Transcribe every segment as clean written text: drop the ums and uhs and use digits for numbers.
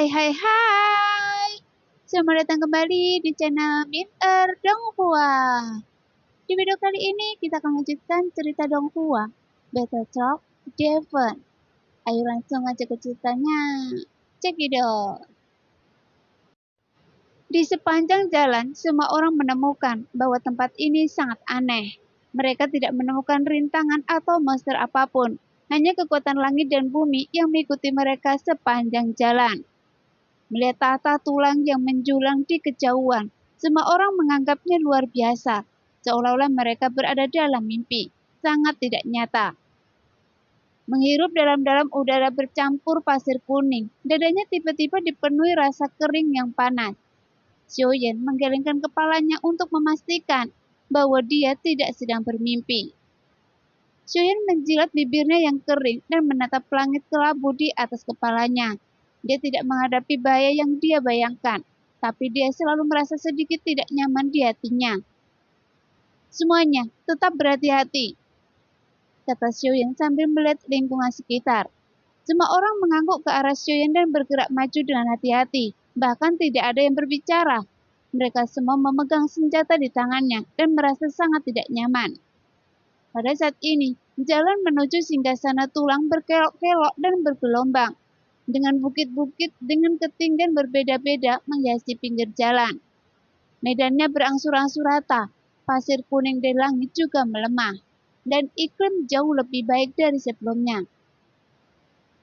Hai hai hai. Selamat datang kembali di channel Mister Donghua. Di video kali ini kita akan lanjutkan cerita Donghua, Battle Talk Devon. Ayo langsung aja ke ceritanya. Cekidot. Di sepanjang jalan, semua orang menemukan bahwa tempat ini sangat aneh. Mereka tidak menemukan rintangan atau monster apapun, hanya kekuatan langit dan bumi yang mengikuti mereka sepanjang jalan. Melihat tata tulang yang menjulang di kejauhan, semua orang menganggapnya luar biasa, seolah-olah mereka berada dalam mimpi, sangat tidak nyata. Menghirup dalam-dalam udara bercampur pasir kuning, dadanya tiba-tiba dipenuhi rasa kering yang panas. Xiaoyan menggelengkan kepalanya untuk memastikan bahwa dia tidak sedang bermimpi. Xiaoyan menjilat bibirnya yang kering dan menatap langit kelabu di atas kepalanya. Dia tidak menghadapi bahaya yang dia bayangkan, tapi dia selalu merasa sedikit tidak nyaman di hatinya. Semuanya tetap berhati-hati, kata Xiaoyan sambil melihat lingkungan sekitar. Semua orang mengangguk ke arah Xiaoyan dan bergerak maju dengan hati-hati, bahkan tidak ada yang berbicara. Mereka semua memegang senjata di tangannya dan merasa sangat tidak nyaman. Pada saat ini, jalan menuju singgasana tulang berkelok-kelok dan bergelombang, dengan bukit-bukit dengan ketinggian berbeda-beda menghiasi pinggir jalan. Medannya berangsur-angsur rata, pasir kuning di langit juga melemah, dan iklim jauh lebih baik dari sebelumnya.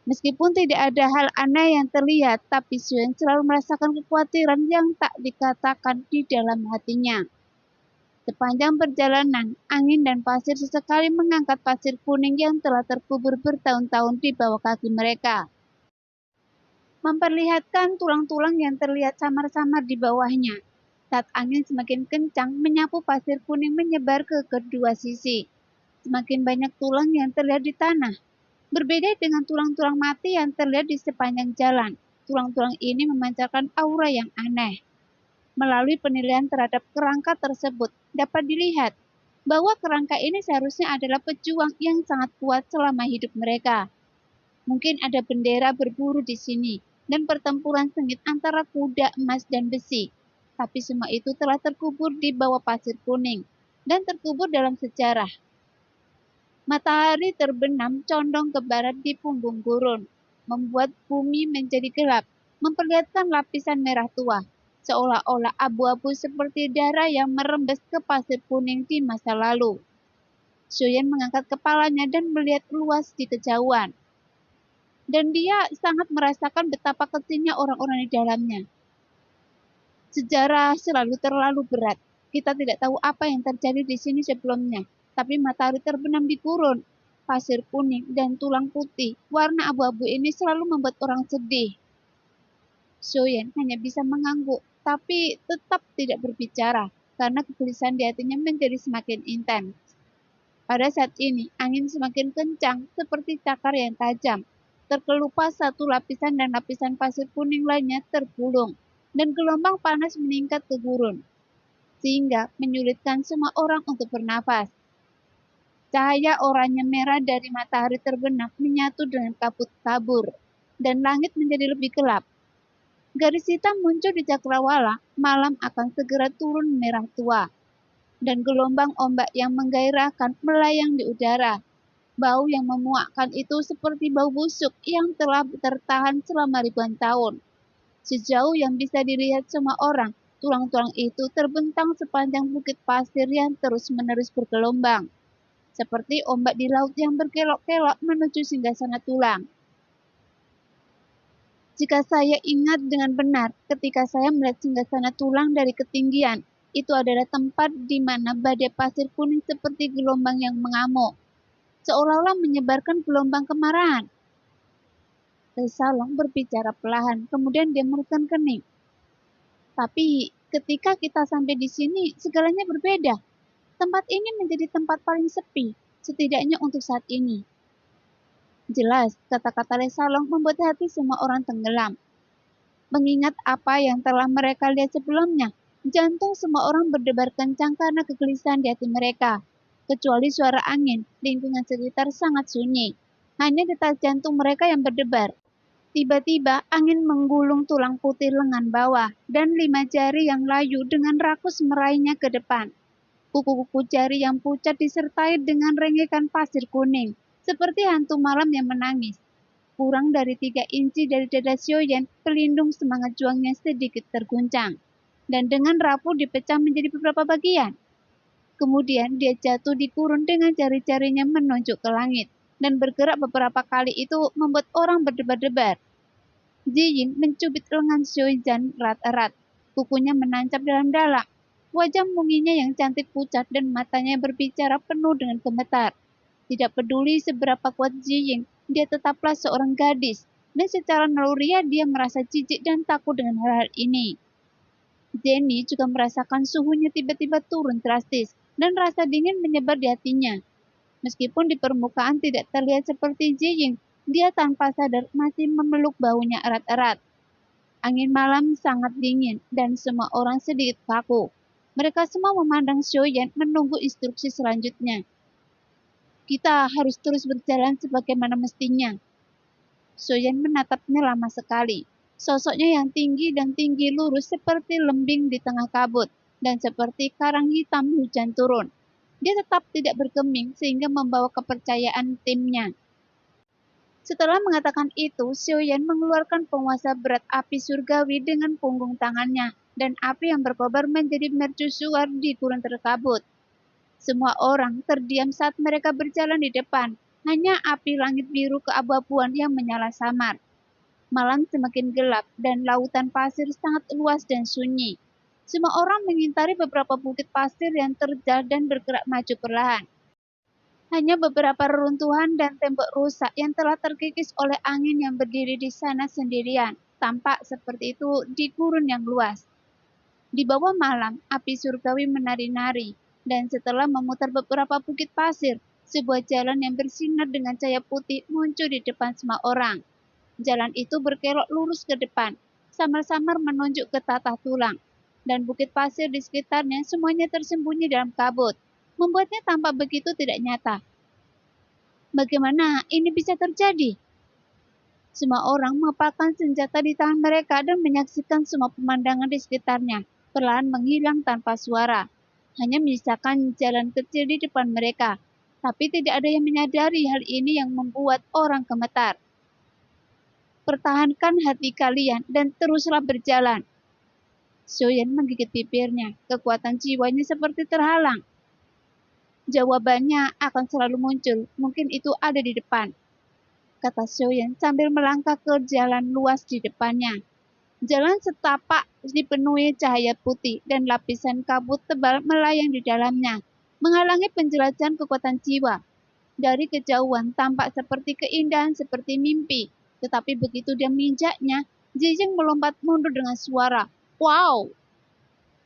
Meskipun tidak ada hal aneh yang terlihat, tapi Xiaoyan selalu merasakan kekhawatiran yang tak dikatakan di dalam hatinya. Sepanjang perjalanan, angin dan pasir sesekali mengangkat pasir kuning yang telah terkubur bertahun-tahun di bawah kaki mereka, memperlihatkan tulang-tulang yang terlihat samar-samar di bawahnya. Saat angin semakin kencang menyapu pasir kuning menyebar ke kedua sisi, semakin banyak tulang yang terlihat di tanah. Berbeda dengan tulang-tulang mati yang terlihat di sepanjang jalan, tulang-tulang ini memancarkan aura yang aneh. Melalui penilaian terhadap kerangka tersebut, dapat dilihat bahwa kerangka ini seharusnya adalah pejuang yang sangat kuat selama hidup mereka. Mungkin ada bendera berburu di sini, dan pertempuran sengit antara kuda emas dan besi. Tapi semua itu telah terkubur di bawah pasir kuning, dan terkubur dalam sejarah. Matahari terbenam condong ke barat di punggung gurun, membuat bumi menjadi gelap, memperlihatkan lapisan merah tua, seolah-olah abu-abu seperti darah yang merembes ke pasir kuning di masa lalu. Xiaoyan mengangkat kepalanya dan melihat luas di kejauhan. Dan dia sangat merasakan betapa kecilnya orang-orang di dalamnya. Sejarah selalu terlalu berat. Kita tidak tahu apa yang terjadi di sini sebelumnya, tapi matahari terbenam di gurun. Pasir kuning dan tulang putih, warna abu-abu ini selalu membuat orang sedih. Xiaoyan hanya bisa mengangguk, tapi tetap tidak berbicara, karena kegelisahan di hatinya menjadi semakin intens. Pada saat ini, angin semakin kencang, seperti cakar yang tajam. Terkelupas satu lapisan dan lapisan pasir kuning lainnya tergulung, dan gelombang panas meningkat ke gurun, sehingga menyulitkan semua orang untuk bernafas. Cahaya oranye merah dari matahari terbenam menyatu dengan kabut kabur, dan langit menjadi lebih gelap. Garis hitam muncul di cakrawala, malam akan segera turun merah tua, dan gelombang ombak yang menggairahkan melayang di udara. Bau yang memuakkan itu seperti bau busuk yang telah tertahan selama ribuan tahun. Sejauh yang bisa dilihat semua orang, tulang-tulang itu terbentang sepanjang bukit pasir yang terus-menerus bergelombang, seperti ombak di laut yang berkelok-kelok menuju singgasana tulang. Jika saya ingat dengan benar, ketika saya melihat singgasana tulang dari ketinggian, itu adalah tempat di mana badai pasir kuning seperti gelombang yang mengamuk, seolah-olah menyebarkan gelombang kemarahan. Salong berbicara perlahan, kemudian dia mengerutkan kening. Tapi ketika kita sampai di sini, segalanya berbeda. Tempat ini menjadi tempat paling sepi, setidaknya untuk saat ini. Jelas, kata-kata Salong membuat hati semua orang tenggelam. Mengingat apa yang telah mereka lihat sebelumnya, jantung semua orang berdebar kencang karena kegelisahan di hati mereka. Kecuali suara angin, lingkungan sekitar sangat sunyi. Hanya detak jantung mereka yang berdebar. Tiba-tiba angin menggulung tulang putih lengan bawah dan 5 jari yang layu dengan rakus meraihnya ke depan. Kuku-kuku jari yang pucat disertai dengan rengekan pasir kuning, seperti hantu malam yang menangis. Kurang dari 3 inci dari dada Xiaoyan, pelindung semangat juangnya sedikit terguncang, dan dengan rapuh dipecah menjadi beberapa bagian. Kemudian dia jatuh di gurun dengan jari-jarinya menunjuk ke langit, dan bergerak beberapa kali itu membuat orang berdebar-debar. Ziyin mencubit lengan Xiaoyan erat-erat. Kukunya menancap dalam-dalam. Wajah munginya yang cantik pucat dan matanya berbicara penuh dengan gemetar. Tidak peduli seberapa kuat Ziyin, dia tetaplah seorang gadis. Dan secara naluriah dia merasa jijik dan takut dengan hal-hal ini. Jenny juga merasakan suhunya tiba-tiba turun drastis dan rasa dingin menyebar di hatinya. Meskipun di permukaan tidak terlihat seperti Ziyin, dia tanpa sadar masih memeluk baunya erat-erat. Angin malam sangat dingin dan semua orang sedikit kaku. Mereka semua memandang Xiaoyan menunggu instruksi selanjutnya. Kita harus terus berjalan sebagaimana mestinya. Xiaoyan menatapnya lama sekali. Sosoknya yang tinggi dan tinggi lurus seperti lembing di tengah kabut dan seperti karang hitam hujan turun. Dia tetap tidak bergeming sehingga membawa kepercayaan timnya. Setelah mengatakan itu, Xiaoyan mengeluarkan penguasa berat api surgawi dengan punggung tangannya, dan api yang berkobar menjadi mercusuar di gurun terkabut. Semua orang terdiam saat mereka berjalan di depan, hanya api langit biru keabu-abuan yang menyala samar. Malam semakin gelap, dan lautan pasir sangat luas dan sunyi. Semua orang mengintari beberapa bukit pasir yang terjal dan bergerak maju perlahan. Hanya beberapa reruntuhan dan tembok rusak yang telah terkikis oleh angin yang berdiri di sana sendirian, tampak seperti itu di gurun yang luas. Di bawah malam, api surgawi menari-nari, dan setelah memutar beberapa bukit pasir, sebuah jalan yang bersinar dengan cahaya putih muncul di depan semua orang. Jalan itu berkelok lurus ke depan, samar-samar menunjuk ke tatah tulang, dan bukit pasir di sekitarnya semuanya tersembunyi dalam kabut, membuatnya tampak begitu tidak nyata. Bagaimana ini bisa terjadi? Semua orang mengepalkan senjata di tangan mereka dan menyaksikan semua pemandangan di sekitarnya perlahan menghilang tanpa suara. Hanya menyisakan jalan kecil di depan mereka. Tapi tidak ada yang menyadari hal ini yang membuat orang gemetar. Pertahankan hati kalian dan teruslah berjalan. Xiaoyan menggigit bibirnya. Kekuatan jiwanya seperti terhalang. Jawabannya akan selalu muncul. Mungkin itu ada di depan, kata Xiaoyan sambil melangkah ke jalan luas di depannya. Jalan setapak dipenuhi cahaya putih dan lapisan kabut tebal melayang di dalamnya, menghalangi penjelajahan kekuatan jiwa. Dari kejauhan tampak seperti keindahan seperti mimpi, tetapi begitu dia menginjaknya, Ziying melompat mundur dengan suara, "Wow!"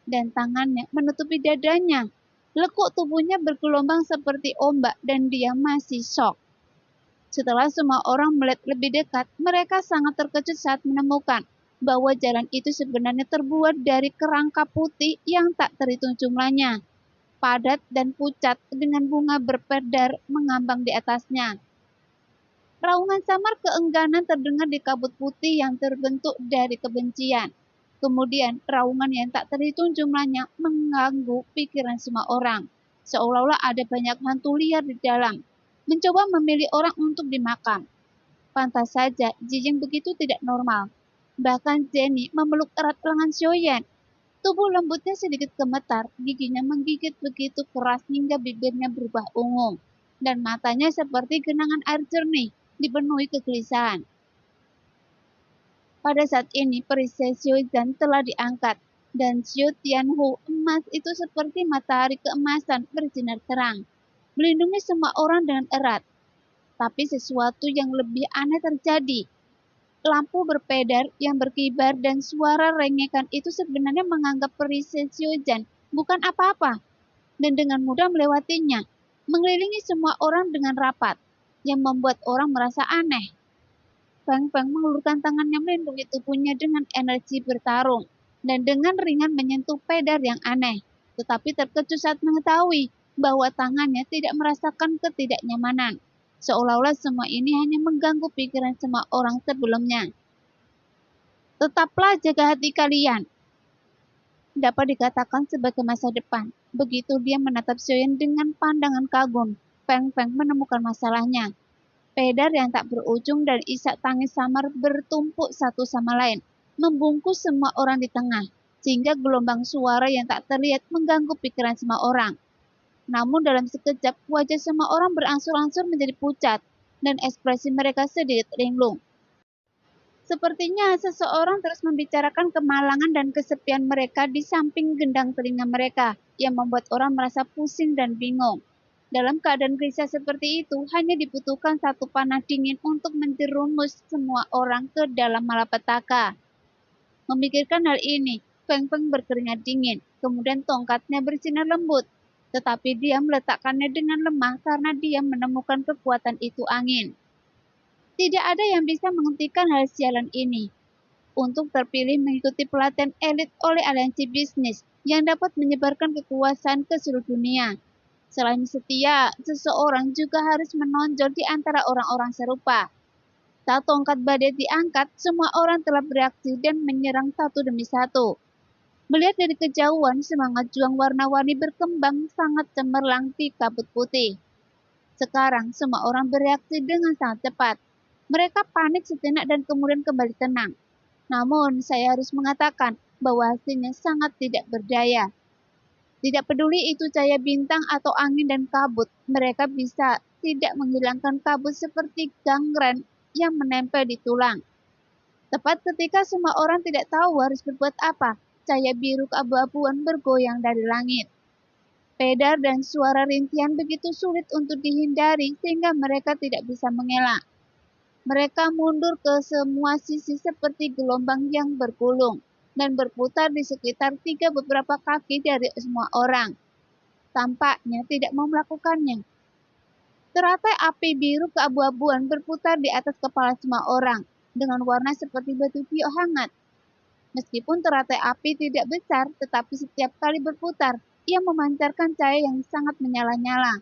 dan tangannya menutupi dadanya. Lekuk tubuhnya bergelombang seperti ombak dan dia masih syok. Setelah semua orang melihat lebih dekat, mereka sangat terkejut saat menemukan bahwa jalan itu sebenarnya terbuat dari kerangka putih yang tak terhitung jumlahnya, padat dan pucat dengan bunga berpedar mengambang di atasnya. Raungan samar keengganan terdengar di kabut putih yang terbentuk dari kebencian. Kemudian raungan yang tak terhitung jumlahnya mengganggu pikiran semua orang, seolah-olah ada banyak hantu liar di dalam, mencoba memilih orang untuk dimakam. Pantas saja Jijing begitu tidak normal. Bahkan Jenny memeluk erat lengan Xiaoyan. Tubuh lembutnya sedikit gemetar, giginya menggigit begitu keras hingga bibirnya berubah ungu, dan matanya seperti genangan air jernih, dipenuhi kegelisahan. Pada saat ini perisai Xiaoyan telah diangkat, dan Xiao Tianhu emas itu seperti matahari keemasan bersinar terang, melindungi semua orang dengan erat. Tapi sesuatu yang lebih aneh terjadi. Lampu berpedar yang berkibar dan suara rengekan itu sebenarnya menganggap perisai Xiaoyan bukan apa-apa, dan dengan mudah melewatinya, mengelilingi semua orang dengan rapat, yang membuat orang merasa aneh. Feng Feng mengulurkan tangannya melindungi tubuhnya dengan energi bertarung, dan dengan ringan menyentuh pedar yang aneh, tetapi terkejut saat mengetahui bahwa tangannya tidak merasakan ketidaknyamanan. seolah-olah semua ini hanya mengganggu pikiran semua orang sebelumnya. Tetaplah jaga hati kalian, dapat dikatakan sebagai masa depan. Begitu dia menatap Xiaoyan dengan pandangan kagum, Feng Feng menemukan masalahnya. Pedar yang tak berujung dan isak tangis samar bertumpuk satu sama lain, membungkus semua orang di tengah, sehingga gelombang suara yang tak terlihat mengganggu pikiran semua orang. Namun dalam sekejap, wajah semua orang berangsur-angsur menjadi pucat, dan ekspresi mereka sedikit linglung. Sepertinya seseorang terus membicarakan kemalangan dan kesepian mereka di samping gendang telinga mereka, yang membuat orang merasa pusing dan bingung. Dalam keadaan gelisah seperti itu, hanya dibutuhkan satu panah dingin untuk menjerumus semua orang ke dalam malapetaka. Memikirkan hal ini, Feng Feng berkeringat dingin, kemudian tongkatnya bersinar lembut. Tetapi dia meletakkannya dengan lemah karena dia menemukan kekuatan itu angin. Tidak ada yang bisa menghentikan hal sialan ini. Untuk terpilih mengikuti pelatihan elit oleh aliansi bisnis yang dapat menyebarkan kekuasaan ke seluruh dunia. Selain setia, seseorang juga harus menonjol di antara orang-orang serupa. Saat tongkat badai diangkat, semua orang telah bereaksi dan menyerang satu demi satu. Melihat dari kejauhan, semangat juang warna-warni berkembang sangat cemerlang di kabut putih. Sekarang, semua orang bereaksi dengan sangat cepat. Mereka panik sejenak dan kemudian kembali tenang. Namun, saya harus mengatakan bahwa hasilnya sangat tidak berdaya. Tidak peduli itu cahaya bintang atau angin dan kabut, mereka bisa tidak menghilangkan kabut seperti gangren yang menempel di tulang. Tepat ketika semua orang tidak tahu harus berbuat apa, cahaya biru keabu-abuan bergoyang dari langit. Pedar dan suara rintihan begitu sulit untuk dihindari sehingga mereka tidak bisa mengelak. Mereka mundur ke semua sisi seperti gelombang yang bergulung dan berputar di sekitar beberapa kaki dari semua orang. Tampaknya tidak mau melakukannya. Teratai api biru keabu-abuan berputar di atas kepala semua orang dengan warna seperti batu bio hangat. Meskipun teratai api tidak besar, tetapi setiap kali berputar, ia memancarkan cahaya yang sangat menyala-nyala,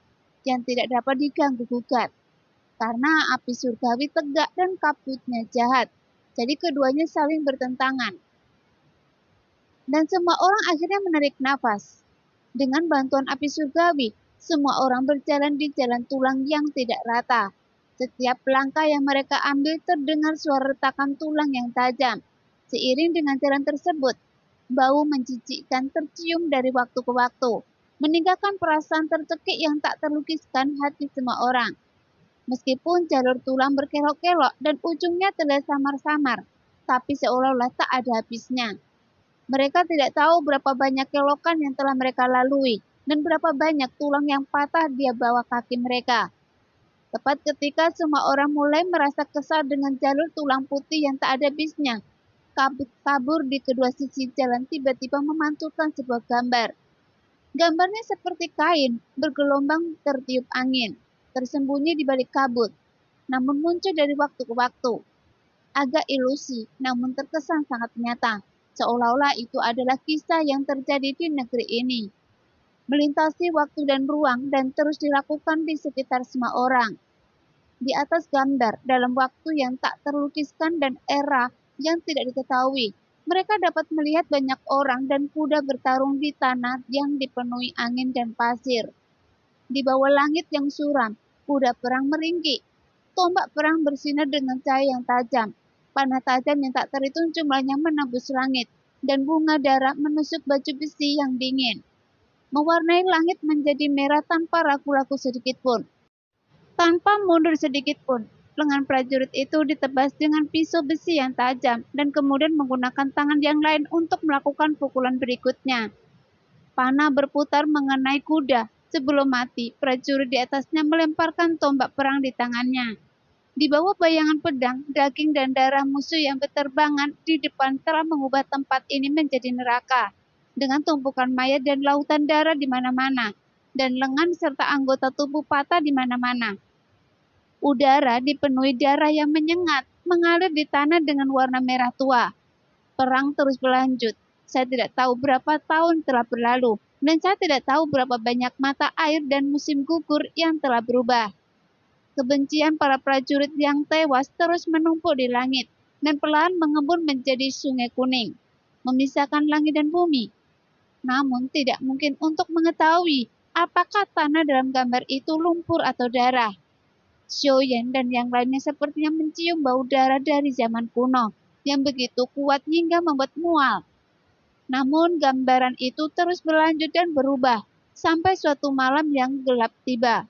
yang tidak dapat diganggu-gugat. Karena api surgawi tegak dan kabutnya jahat, jadi keduanya saling bertentangan. Dan semua orang akhirnya menarik nafas. Dengan bantuan api surgawi, semua orang berjalan di jalan tulang yang tidak rata. Setiap langkah yang mereka ambil terdengar suara retakan tulang yang tajam. Seiring dengan jalan tersebut, bau menjijikkan tercium dari waktu ke waktu, meninggalkan perasaan tercekik yang tak terlukiskan hati semua orang. Meskipun jalur tulang berkelok-kelok dan ujungnya terlihat samar-samar, tapi seolah-olah tak ada habisnya. Mereka tidak tahu berapa banyak kelokan yang telah mereka lalui dan berapa banyak tulang yang patah di bawah kaki mereka. Tepat ketika semua orang mulai merasa kesal dengan jalur tulang putih yang tak ada habisnya, kabut kabur di kedua sisi jalan tiba-tiba memantulkan sebuah gambar. Gambarnya seperti kain bergelombang tertiup angin, tersembunyi di balik kabut, namun muncul dari waktu ke waktu. Agak ilusi, namun terkesan sangat nyata, seolah-olah itu adalah kisah yang terjadi di negeri ini. Melintasi waktu dan ruang dan terus dilakukan di sekitar semua orang. Di atas gambar, dalam waktu yang tak terlukiskan dan era yang tidak diketahui, mereka dapat melihat banyak orang dan kuda bertarung di tanah yang dipenuhi angin dan pasir. Di bawah langit yang suram, kuda perang meringkik. Tombak perang bersinar dengan cahaya yang tajam. Panah tajam yang tak terhitung jumlahnya menembus langit, dan bunga darah menusuk baju besi yang dingin. Mewarnai langit menjadi merah tanpa ragu-ragu sedikit pun. Tanpa mundur sedikit pun, lengan prajurit itu ditebas dengan pisau besi yang tajam dan kemudian menggunakan tangan yang lain untuk melakukan pukulan berikutnya. Panah berputar mengenai kuda. Sebelum mati, prajurit di atasnya melemparkan tombak perang di tangannya. Di bawah bayangan pedang, daging dan darah musuh yang berterbangan di depan telah mengubah tempat ini menjadi neraka. Dengan tumpukan mayat dan lautan darah di mana-mana, dan lengan serta anggota tubuh patah di mana-mana. Udara dipenuhi darah yang menyengat, mengalir di tanah dengan warna merah tua. Perang terus berlanjut. Saya tidak tahu berapa tahun telah berlalu, dan saya tidak tahu berapa banyak mata air dan musim gugur yang telah berubah. Kebencian para prajurit yang tewas terus menumpuk di langit dan perlahan mengembun menjadi sungai kuning, memisahkan langit dan bumi. Namun tidak mungkin untuk mengetahui apakah tanah dalam gambar itu lumpur atau darah. Xiaoyan dan yang lainnya sepertinya mencium bau darah dari zaman kuno yang begitu kuat hingga membuat mual. Namun gambaran itu terus berlanjut dan berubah sampai suatu malam yang gelap tiba.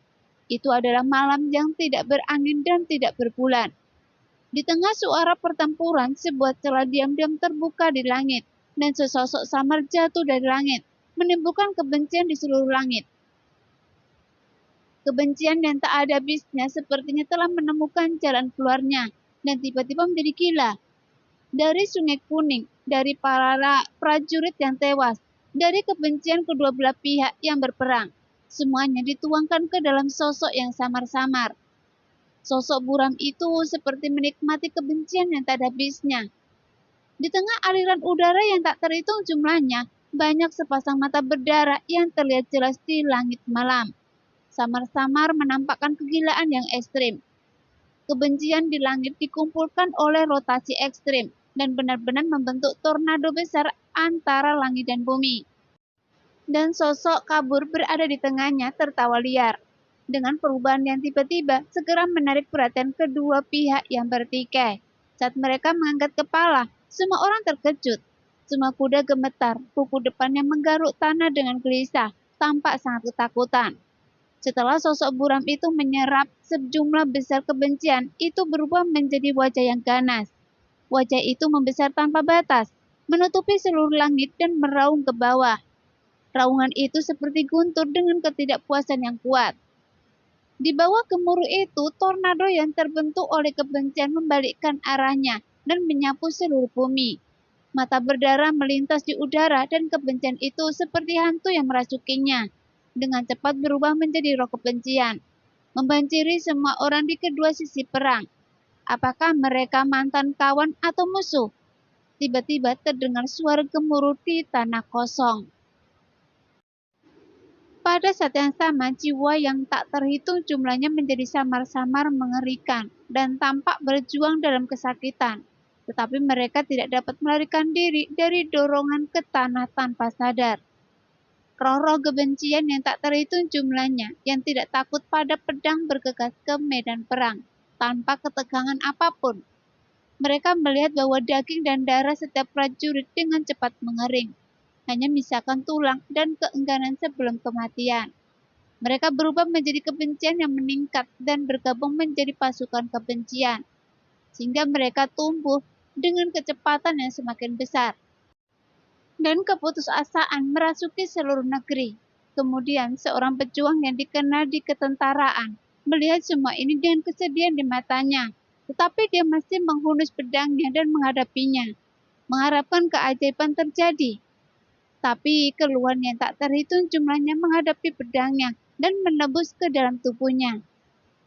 Itu adalah malam yang tidak berangin dan tidak berbulan. Di tengah suara pertempuran, sebuah celah diam-diam terbuka di langit, dan sesosok samar jatuh dari langit, menimbulkan kebencian di seluruh langit. Kebencian yang tak ada habisnya sepertinya telah menemukan jalan keluarnya, dan tiba-tiba menjadi gila. Dari Sungai Kuning, dari para prajurit yang tewas, dari kebencian kedua belah pihak yang berperang, semuanya dituangkan ke dalam sosok yang samar-samar. Sosok buram itu seperti menikmati kebencian yang tak ada habisnya. Di tengah aliran udara yang tak terhitung jumlahnya, banyak sepasang mata berdarah yang terlihat jelas di langit malam. Samar-samar menampakkan kegilaan yang ekstrim. Kebencian di langit dikumpulkan oleh rotasi ekstrim dan benar-benar membentuk tornado besar antara langit dan bumi. Dan sosok kabur berada di tengahnya tertawa liar. Dengan perubahan yang tiba-tiba, segera menarik perhatian kedua pihak yang bertikai. Saat mereka mengangkat kepala, semua orang terkejut. Semua kuda gemetar, kuku depannya menggaruk tanah dengan gelisah, tampak sangat ketakutan. Setelah sosok buram itu menyerap sejumlah besar kebencian, itu berubah menjadi wajah yang ganas. Wajah itu membesar tanpa batas, menutupi seluruh langit dan meraung ke bawah. Raungan itu seperti guntur dengan ketidakpuasan yang kuat. Di bawah gemuruh itu, tornado yang terbentuk oleh kebencian membalikkan arahnya dan menyapu seluruh bumi. Mata berdarah melintas di udara dan kebencian itu seperti hantu yang merasukinya. Dengan cepat berubah menjadi roh kebencian, membanjiri semua orang di kedua sisi perang. Apakah mereka mantan kawan atau musuh? Tiba-tiba terdengar suara gemuruh di tanah kosong. Pada saat yang sama, jiwa yang tak terhitung jumlahnya menjadi samar-samar mengerikan dan tampak berjuang dalam kesakitan. Tetapi mereka tidak dapat melarikan diri dari dorongan ke tanah tanpa sadar. Roh-roh kebencian yang tak terhitung jumlahnya, yang tidak takut pada pedang bergegas ke medan perang, tanpa ketegangan apapun. Mereka melihat bahwa daging dan darah setiap prajurit dengan cepat mengering, hanya misakan tulang dan keengganan sebelum kematian. Mereka berubah menjadi kebencian yang meningkat dan bergabung menjadi pasukan kebencian, sehingga mereka tumbuh dengan kecepatan yang semakin besar. Dan keputusasaan merasuki seluruh negeri. Kemudian seorang pejuang yang dikenal di ketentaraan melihat semua ini dengan kesedihan di matanya, tetapi dia masih menghunus pedangnya dan menghadapinya, mengharapkan keajaiban terjadi. Tapi keluhan yang tak terhitung jumlahnya menghadapi pedangnya dan menembus ke dalam tubuhnya,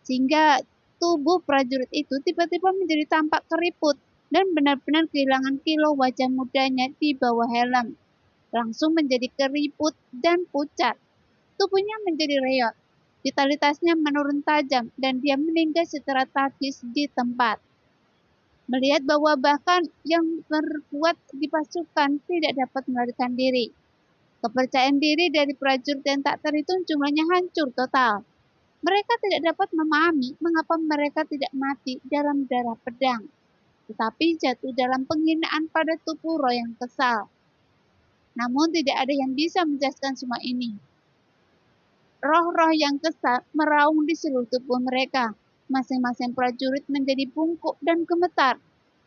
sehingga tubuh prajurit itu tiba-tiba menjadi tampak keriput dan benar-benar kehilangan kilau wajah mudanya di bawah helm. Langsung menjadi keriput dan pucat. Tubuhnya menjadi reot. Vitalitasnya menurun tajam dan dia meninggal secara tragis di tempat. Melihat bahwa bahkan yang berkuat di pasukan tidak dapat melarikan diri. Kepercayaan diri dari prajurit yang tak terhitung jumlahnya hancur total. Mereka tidak dapat memahami mengapa mereka tidak mati dalam darah pedang, tetapi jatuh dalam penghinaan pada tubuh roh yang kesal. Namun tidak ada yang bisa menjelaskan semua ini. Roh-roh yang kesal meraung di seluruh tubuh mereka. Masing-masing prajurit menjadi bungkuk dan gemetar,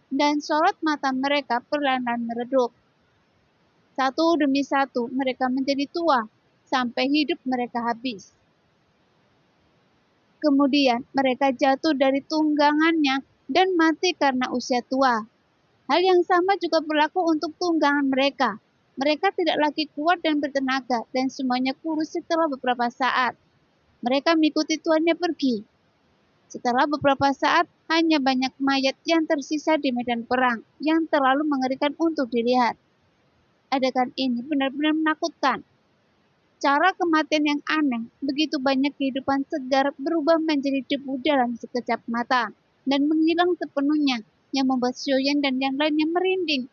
dan sorot mata mereka perlahan-lahan meredup. Satu demi satu mereka menjadi tua, sampai hidup mereka habis. Kemudian mereka jatuh dari tunggangannya dan mati karena usia tua. Hal yang sama juga berlaku untuk tunggangan mereka. Mereka tidak lagi kuat dan bertenaga, dan semuanya kurus setelah beberapa saat. Mereka mengikuti tuannya pergi. Setelah beberapa saat, hanya banyak mayat yang tersisa di medan perang, yang terlalu mengerikan untuk dilihat. Adegan ini benar-benar menakutkan. Cara kematian yang aneh, begitu banyak kehidupan segar berubah menjadi debu dalam sekejap mata dan menghilang sepenuhnya, yang membuat Xiaoyan dan yang lainnya merinding.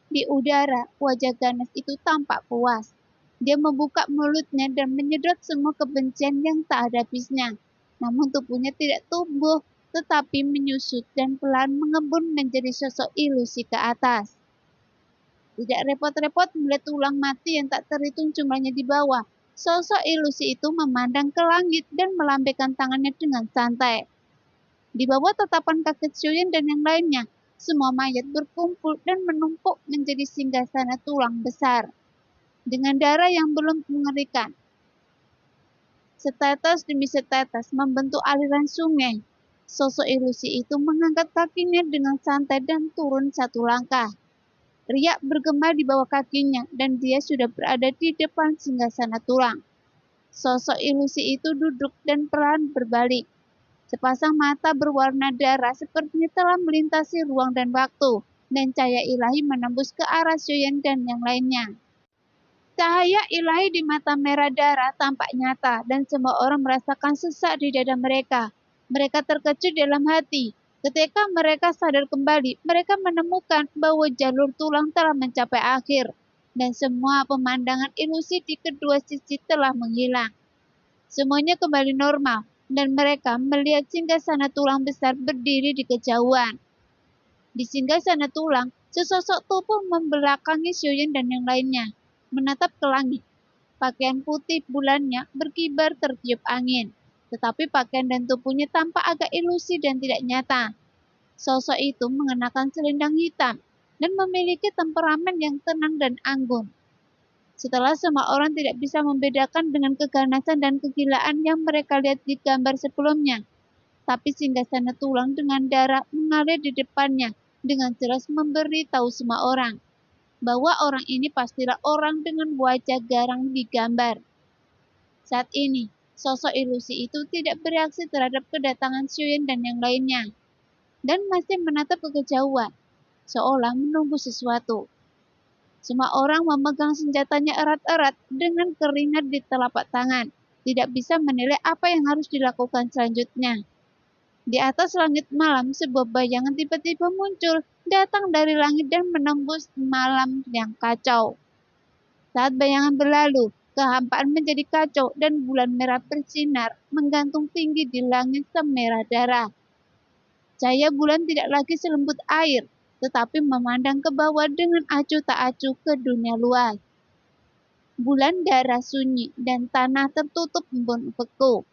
Di udara, wajah ganas itu tampak puas. Dia membuka mulutnya dan menyedot semua kebencian yang tak ada habisnya. Namun tubuhnya tidak tumbuh, tetapi menyusut dan pelan mengembun menjadi sosok ilusi ke atas. Tidak repot-repot melihat tulang mati yang tak terhitung jumlahnya di bawah. Sosok ilusi itu memandang ke langit dan melambaikan tangannya dengan santai. Di bawah tatapan kakek Xiuyan dan yang lainnya, semua mayat berkumpul dan menumpuk menjadi singgasana tulang besar. Dengan darah yang belum mengerikan, setetes demi setetes membentuk aliran sungai. Sosok ilusi itu mengangkat kakinya dengan santai dan turun satu langkah. Riak bergema di bawah kakinya dan dia sudah berada di depan singgasana tulang. Sosok ilusi itu duduk dan perlahan berbalik. Sepasang mata berwarna darah sepertinya telah melintasi ruang dan waktu, dan cahaya ilahi menembus ke arah Xiuyan dan yang lainnya. Cahaya ilahi di mata merah darah tampak nyata dan semua orang merasakan sesak di dada mereka. Mereka terkejut dalam hati. Ketika mereka sadar kembali, mereka menemukan bahwa jalur tulang telah mencapai akhir dan semua pemandangan ilusi di kedua sisi telah menghilang. Semuanya kembali normal dan mereka melihat singgasana tulang besar berdiri di kejauhan. Di singgasana tulang, sesosok tubuh membelakangi Xiuyan dan yang lainnya, menatap ke langit. Pakaian putih bulannya berkibar tertiup angin, tetapi pakaian dan tubuhnya tampak agak ilusi dan tidak nyata. Sosok itu mengenakan selendang hitam dan memiliki temperamen yang tenang dan anggun. Setelah semua orang tidak bisa membedakan dengan keganasan dan kegilaan yang mereka lihat di gambar sebelumnya, tapi singgasana tulang dengan darah mengalir di depannya dengan jelas memberitahu semua orang bahwa orang ini pastilah orang dengan wajah garang di gambar. Saat ini, sosok ilusi itu tidak bereaksi terhadap kedatangan Xiuyan dan yang lainnya, dan masih menatap ke kejauhan, seolah menunggu sesuatu. Semua orang memegang senjatanya erat-erat dengan keringat di telapak tangan, tidak bisa menilai apa yang harus dilakukan selanjutnya. Di atas langit malam, sebuah bayangan tiba-tiba muncul, datang dari langit dan menembus malam yang kacau. Saat bayangan berlalu, kehampaan menjadi kacau dan bulan merah bersinar menggantung tinggi di langit semerah darah. Cahaya bulan tidak lagi selembut air, tetapi memandang ke bawah dengan acuh tak acuh ke dunia luas. Bulan darah sunyi dan tanah tertutup embun beku.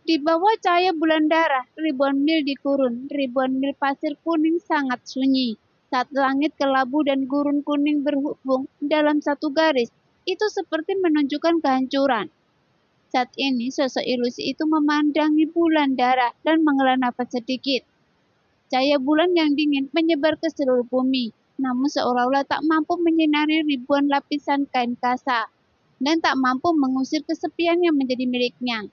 Di bawah cahaya bulan darah, ribuan mil di gurun, ribuan mil pasir kuning sangat sunyi. Saat langit kelabu dan gurun kuning berhubung dalam satu garis, itu seperti menunjukkan kehancuran. Saat ini, sosok ilusi itu memandangi bulan darah dan menghela nafas sedikit. Cahaya bulan yang dingin menyebar ke seluruh bumi, namun seolah-olah tak mampu menyinari ribuan lapisan kain kasa, dan tak mampu mengusir kesepian yang menjadi miliknya.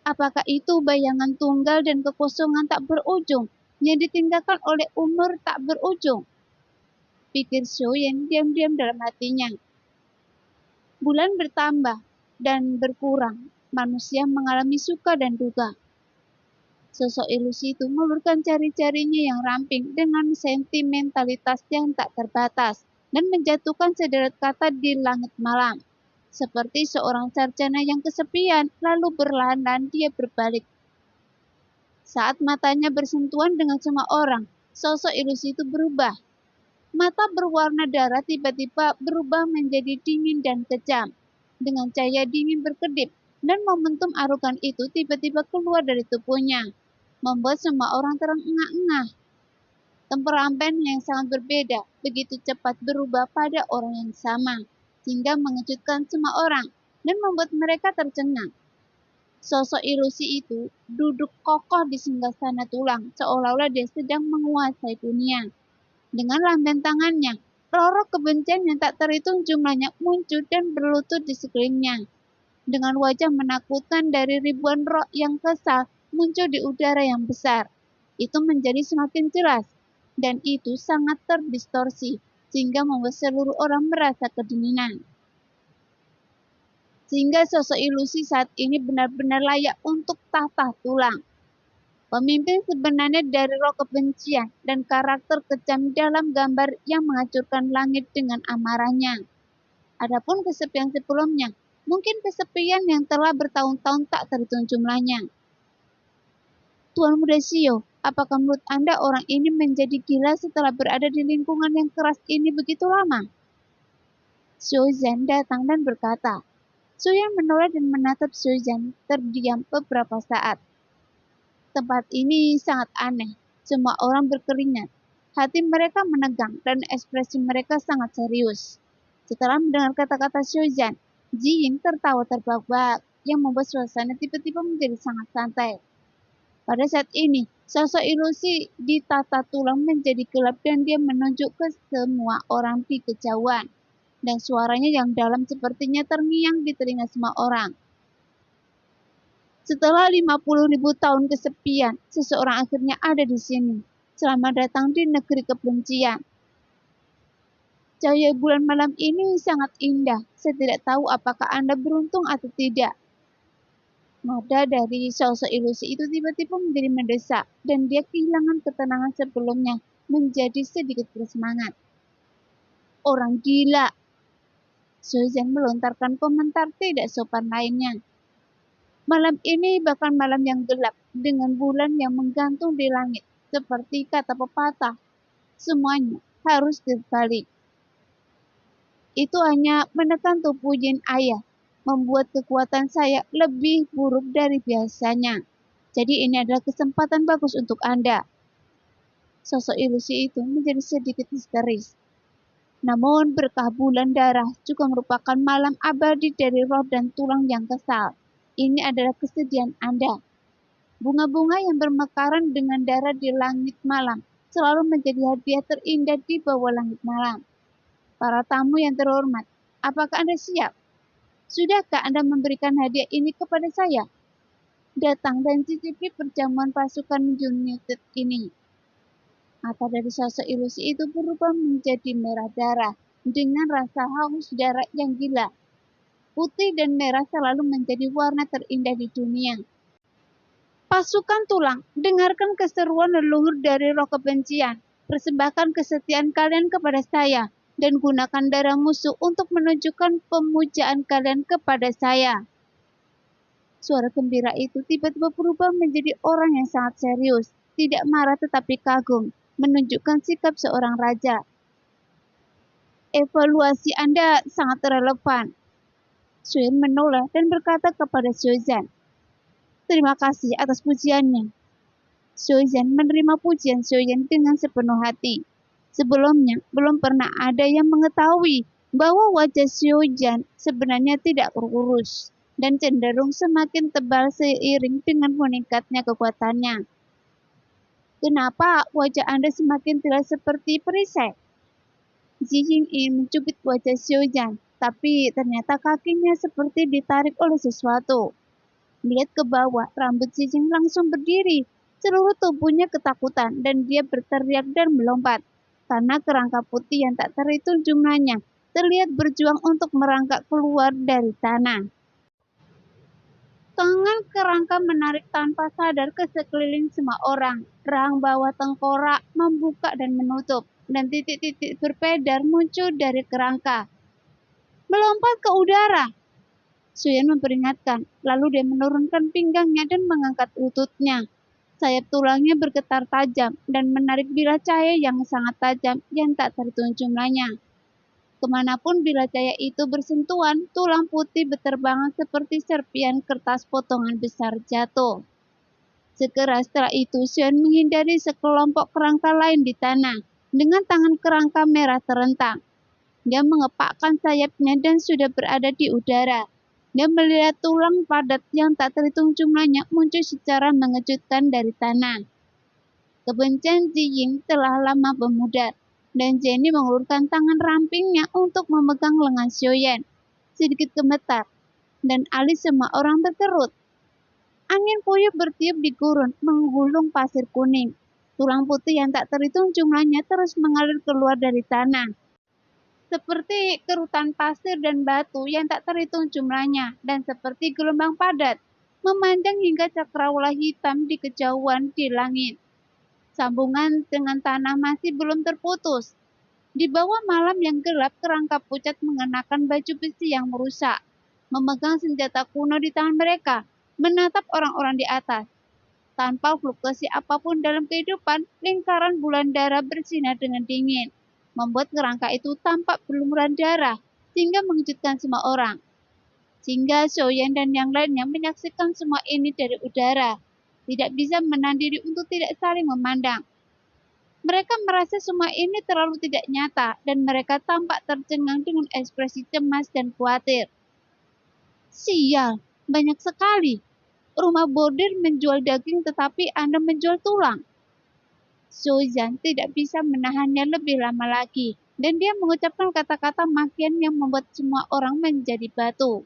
Apakah itu bayangan tunggal dan kekosongan tak berujung yang ditinggalkan oleh umur tak berujung? Pikir Xiuyan diam-diam dalam hatinya. Bulan bertambah dan berkurang, manusia mengalami suka dan duka. Sosok ilusi itu mengulurkan jari-jarinya yang ramping dengan sentimentalitas yang tak terbatas dan menjatuhkan sederet kata di langit malam. Seperti seorang sarjana yang kesepian, lalu perlahan-lahan dia berbalik. Saat matanya bersentuhan dengan semua orang, sosok ilusi itu berubah. Mata berwarna darah tiba-tiba berubah menjadi dingin dan kejam. Dengan cahaya dingin berkedip, dan momentum arogan itu tiba-tiba keluar dari tubuhnya, membuat semua orang terengah-engah. Temperamen yang sangat berbeda begitu cepat berubah pada orang yang sama, hingga mengejutkan semua orang dan membuat mereka tercengang. Sosok ilusi itu duduk kokoh di singgasana tulang, seolah-olah dia sedang menguasai dunia. Dengan lambaian tangannya, roh-roh kebencian yang tak terhitung jumlahnya muncul dan berlutut di sekelilingnya. Dengan wajah menakutkan dari ribuan roh yang kesal muncul di udara yang besar. Itu menjadi semakin jelas, dan itu sangat terdistorsi, sehingga membuat seluruh orang merasa kedinginan. sehingga sosok ilusi saat ini benar-benar layak untuk tahta tulang. Pemimpin sebenarnya dari roh kebencian dan karakter kejam dalam gambar yang menghancurkan langit dengan amarahnya. Adapun kesepian sebelumnya, mungkin kesepian yang telah bertahun-tahun tak terhitung jumlahnya. Tuan Muda Shio, apakah menurut Anda orang ini menjadi gila setelah berada di lingkungan yang keras ini begitu lama? Xiao Zhan datang dan berkata. Suyan menoleh dan menatap Xiao Zhan terdiam beberapa saat. Tempat ini sangat aneh. Semua orang berkeringat. Hati mereka menegang dan ekspresi mereka sangat serius. Setelah mendengar kata-kata Xiao Zhan, Ji Ying tertawa terbahak-bahak yang membuat suasana tiba-tiba menjadi sangat santai. Pada saat ini, sosok ilusi di tata tulang menjadi gelap dan dia menunjuk ke semua orang di kejauhan. Dan suaranya yang dalam sepertinya terngiang di telinga semua orang. Setelah 50.000 tahun kesepian, seseorang akhirnya ada di sini. Selamat datang di negeri kebencian. Cahaya bulan malam ini sangat indah. Saya tidak tahu apakah Anda beruntung atau tidak. Nada dari sosok ilusi itu tiba-tiba menjadi mendesak, dan dia kehilangan ketenangan sebelumnya, menjadi sedikit bersemangat. Orang gila. Xiao Zhan melontarkan komentar tidak sopan lainnya. Malam ini bahkan malam yang gelap, dengan bulan yang menggantung di langit, seperti kata pepatah. Semuanya harus terbalik. Itu hanya menekan tubuh Yin Ayah, membuat kekuatan saya lebih buruk dari biasanya. Jadi ini adalah kesempatan bagus untuk Anda. Sosok ilusi itu menjadi sedikit histeris. Namun berkah bulan darah juga merupakan malam abadi dari roh dan tulang yang kesal. Ini adalah kesedihan Anda. Bunga-bunga yang bermekaran dengan darah di langit malam selalu menjadi hadiah terindah di bawah langit malam. Para tamu yang terhormat, apakah Anda siap? Sudahkah Anda memberikan hadiah ini kepada saya? Datang dan cicipi perjamuan pasukan United ini. Mata dari sosok ilusi itu berubah menjadi merah darah dengan rasa haus darah yang gila. Putih dan merah selalu menjadi warna terindah di dunia. Pasukan tulang, dengarkan keseruan leluhur dari roh kebencian. Persembahkan kesetiaan kalian kepada saya dan gunakan darah musuh untuk menunjukkan pemujaan kalian kepada saya. Suara gembira itu tiba-tiba berubah menjadi orang yang sangat serius, tidak marah tetapi kagum. Menunjukkan sikap seorang raja. Evaluasi Anda sangat relevan. Xuan menoleh dan berkata kepada Xiao Zhan, terima kasih atas pujiannya. Xiao Zhan menerima pujian Xiao Yan dengan sepenuh hati. Sebelumnya, belum pernah ada yang mengetahui bahwa wajah Xiao Zhan sebenarnya tidak lurus dan cenderung semakin tebal seiring dengan meningkatnya kekuatannya. Kenapa wajah Anda semakin tidak seperti perisai? Ji Ying ingin mencubit wajah Xiao Zhan, tapi ternyata kakinya seperti ditarik oleh sesuatu. Melihat ke bawah, rambut Ji Ying langsung berdiri. Seluruh tubuhnya ketakutan dan dia berteriak dan melompat. Karena kerangka putih yang tak terhitung jumlahnya terlihat berjuang untuk merangkak keluar dari tanah. Tangan kerangka menarik tanpa sadar ke sekeliling semua orang. Rahang bawah tengkorak membuka dan menutup, dan titik-titik berbedar muncul dari kerangka. Melompat ke udara. Xuan memperingatkan, lalu dia menurunkan pinggangnya dan mengangkat lututnya. Sayap tulangnya bergetar tajam dan menarik bilah cahaya yang sangat tajam yang tak terhitung jumlahnya. Kemanapun bila cahaya itu bersentuhan, tulang putih berterbangan seperti serpian kertas potongan besar jatuh. Segera setelah itu, Xuan menghindari sekelompok kerangka lain di tanah dengan tangan kerangka merah terentang. Dia mengepakkan sayapnya dan sudah berada di udara. Dia melihat tulang padat yang tak terhitung jumlahnya muncul secara mengejutkan dari tanah. Kebencian Ji Ying telah lama memudar. Dan Jenny mengulurkan tangan rampingnya untuk memegang lengan Xiao Yan. Sedikit gemetar, dan alis semua orang berkerut. Angin puyuh bertiup di gurun, menggulung pasir kuning. Tulang putih yang tak terhitung jumlahnya terus mengalir keluar dari tanah. seperti kerutan pasir dan batu yang tak terhitung jumlahnya, dan seperti gelombang padat, memanjang hingga cakrawala hitam di kejauhan di langit. Sambungan dengan tanah masih belum terputus. Di bawah malam yang gelap, kerangka pucat mengenakan baju besi yang merusak, memegang senjata kuno di tangan mereka, menatap orang-orang di atas. Tanpa fluktuasi apapun dalam kehidupan, lingkaran bulan darah bersinar dengan dingin, membuat kerangka itu tampak berlumuran darah, sehingga mengejutkan semua orang. Sehingga Xiaoyan dan yang lainnya menyaksikan semua ini dari udara, tidak bisa menahan diri untuk tidak saling memandang. Mereka merasa semua ini terlalu tidak nyata, dan mereka tampak tercengang dengan ekspresi cemas dan khawatir. Sial, banyak sekali. Rumah bordir menjual daging tetapi Anda menjual tulang. Suzan tidak bisa menahannya lebih lama lagi, dan dia mengucapkan kata-kata makian yang membuat semua orang menjadi batu.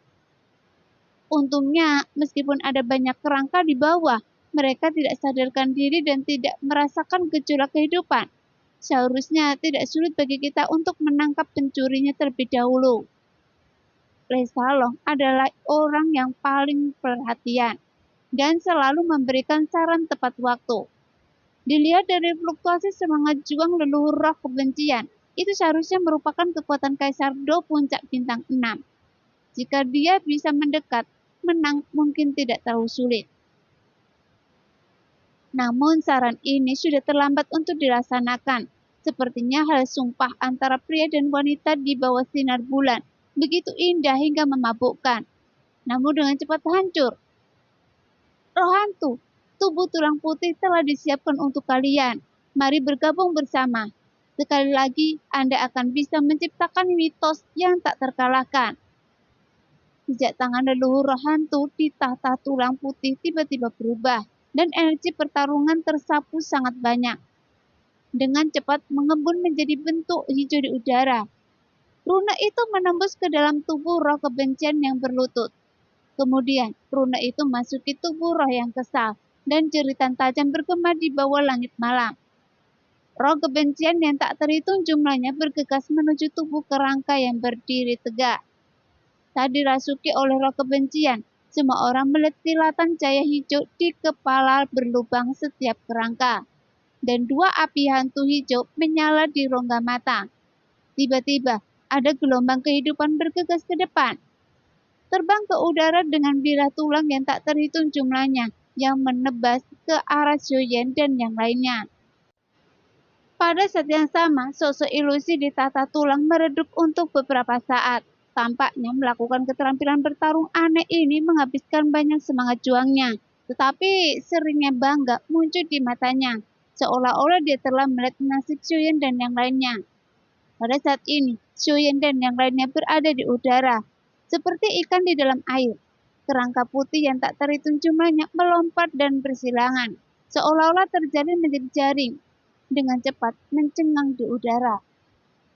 Untungnya, meskipun ada banyak kerangka di bawah, mereka tidak sadarkan diri dan tidak merasakan gejolak kehidupan. Seharusnya tidak sulit bagi kita untuk menangkap pencurinya terlebih dahulu. Lesalong adalah orang yang paling perhatian dan selalu memberikan saran tepat waktu. Dilihat dari fluktuasi semangat juang leluhur roh kebencian, itu seharusnya merupakan kekuatan Kaisar Do puncak bintang 6. Jika dia bisa mendekat, menang mungkin tidak terlalu sulit. Namun saran ini sudah terlambat untuk dilaksanakan. Sepertinya hal sumpah antara pria dan wanita di bawah sinar bulan begitu indah hingga memabukkan. Namun dengan cepat hancur. Roh hantu, tubuh tulang putih telah disiapkan untuk kalian. Mari bergabung bersama. Sekali lagi, Anda akan bisa menciptakan mitos yang tak terkalahkan. Jejak tangan leluhur roh hantu di tahta tulang putih tiba-tiba berubah, dan energi pertarungan tersapu sangat banyak. Dengan cepat mengembun menjadi bentuk hijau di udara. Runa itu menembus ke dalam tubuh roh kebencian yang berlutut. Kemudian, runa itu masuki tubuh roh yang kesal, dan jeritan tajam bergema di bawah langit malam. Roh kebencian yang tak terhitung jumlahnya bergegas menuju tubuh kerangka yang berdiri tegak. Saat dirasuki oleh roh kebencian, semua orang melihat kilatan cahaya hijau di kepala berlubang setiap kerangka. Dan dua api hantu hijau menyala di rongga mata. Tiba-tiba, ada gelombang kehidupan bergegas ke depan. Terbang ke udara dengan bilah tulang yang tak terhitung jumlahnya, yang menebas ke arah Xiaoyan dan yang lainnya. Pada saat yang sama, sosok ilusi di tata tulang meredup untuk beberapa saat. Tampaknya melakukan keterampilan bertarung aneh ini menghabiskan banyak semangat juangnya. Tetapi seringnya bangga muncul di matanya, seolah-olah dia telah melihat nasib Xiaoyan dan yang lainnya. Pada saat ini, Xiaoyan dan yang lainnya berada di udara, seperti ikan di dalam air. Kerangka putih yang tak terhitung jumlahnya melompat dan bersilangan, seolah-olah terjalin menjadi jaring, dengan cepat mencengang di udara.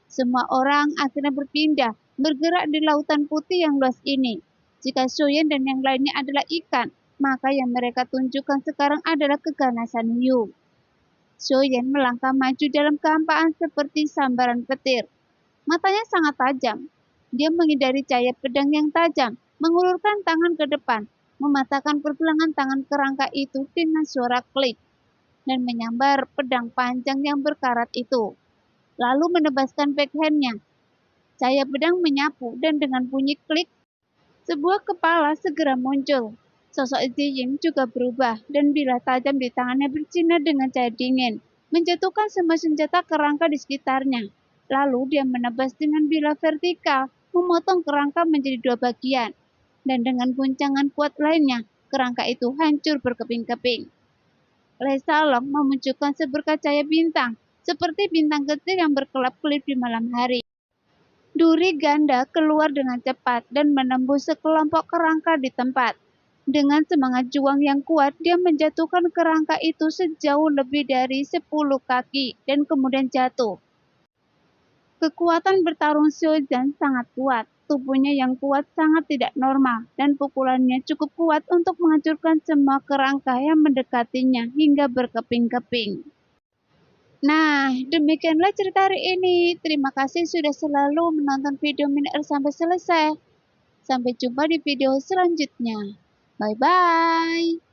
Semua orang akhirnya berpindah, bergerak di lautan putih yang luas ini. Jika Xiaoyan dan yang lainnya adalah ikan, maka yang mereka tunjukkan sekarang adalah keganasan hiu. Xiaoyan melangkah maju dalam kehampaan seperti sambaran petir. Matanya sangat tajam. Dia menghindari cahaya pedang yang tajam, mengulurkan tangan ke depan, mematahkan pergelangan tangan kerangka itu dengan suara klik, dan menyambar pedang panjang yang berkarat itu. Lalu menebaskan backhandnya. Cahaya pedang menyapu, dan dengan bunyi klik, sebuah kepala segera muncul. Sosok Ziying juga berubah, dan bilah tajam di tangannya bersinar dengan cahaya dingin, menjatuhkan semua senjata kerangka di sekitarnya. Lalu dia menebas dengan bilah vertikal, memotong kerangka menjadi dua bagian, dan dengan guncangan kuat lainnya, kerangka itu hancur berkeping-keping. Lesalong memunculkan seberkas cahaya bintang, seperti bintang kecil yang berkelap-kelip di malam hari. Duri ganda keluar dengan cepat dan menembus sekelompok kerangka di tempat. Dengan semangat juang yang kuat, dia menjatuhkan kerangka itu sejauh lebih dari 10 kaki dan kemudian jatuh. Kekuatan bertarung Xiaoyan sangat kuat. Tubuhnya yang kuat sangat tidak normal, dan pukulannya cukup kuat untuk menghancurkan semua kerangka yang mendekatinya hingga berkeping-keping. Nah, demikianlah cerita hari ini. Terima kasih sudah selalu menonton video Miner sampai selesai. Sampai jumpa di video selanjutnya. Bye-bye.